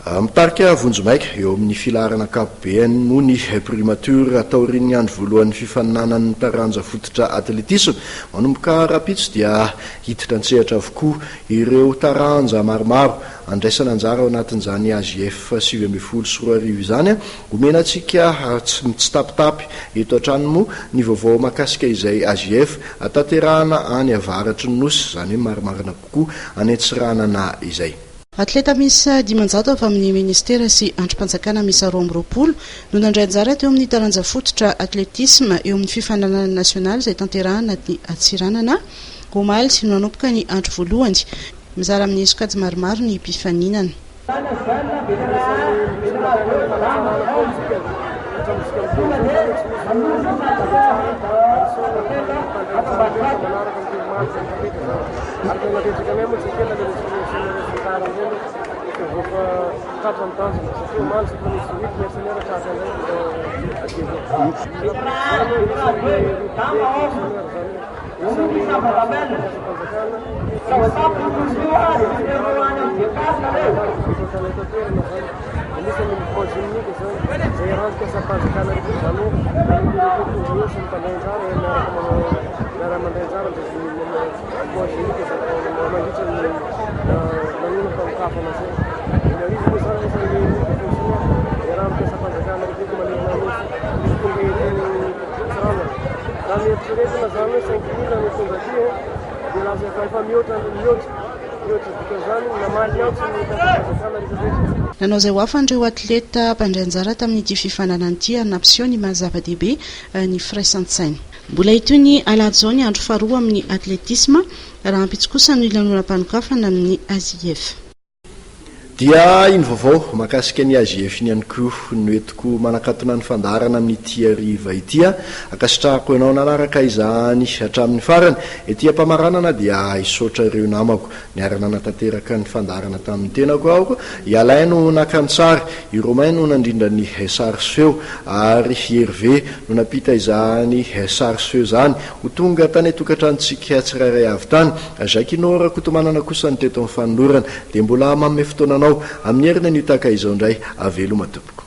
Mitarika vonjomaika eo amin'ny filaharana ankapobeny no ny primature taorian'ny andro voalohan'ny fifaninanan'ny taranja fototra atletisme. Manomboka rapitso dia hiditra an-tsehatra avokoa ireo taranja maromaro andraisana anjara ao anatin'izany Asief 7-10 izany. Omena antsika tsy tapitapy eto an-trano moa ny vaovao mahakasika izay Asief tanterahana any avaratry ny nosy, izany hoe marimarina kokoa any Antsiranana izay. Atleta misy dimanjato avy amin'ny ministera sy androm-panjakana misy 12 no nandray anjara teo amin'ny taranja fototra atletisme eo amin'ny fifananana nasionaly izay tanterahana ny Antsiranana omaly sy nanomboka ny andro voalohany. Mizara amin'ny sokajy maromaro ny mpifaninana. Nanao izay hoafa andreo atleta mpandray anjara tamin'ity fifananana ity ary nampiseho ny mahazava-dehibe ny firaisan-tsaina. Mbola itony alahady izao ny andro faharoa amin'ny atletisme raha ampitsy kosa ny lanonam-panokafana amin'ny Asief. Dia iny vaovao mahakasika ny Asief iny ihany koa no entiko manakatona ny fandarana amin'ity hariva ity. Akasitrahako ianao nanaraka izany hatramin'ny farany. Ety ampamaranana dia isotra ireo namako niarana natanteraka ny fandarana tamin'ny tenako aho. Ialaino nakantsary, i Romain no nandrindra ny sary feo ary Hervé no napita izany sary feo zany. Ho tonga tany tokantranontsika tsirairay avy tany. Jacques Inora kotomanana kosa ny teto amin'ny fanolorana dia mbola manome fotoana amin'ny herina ny taka izao indray avelo matompoko.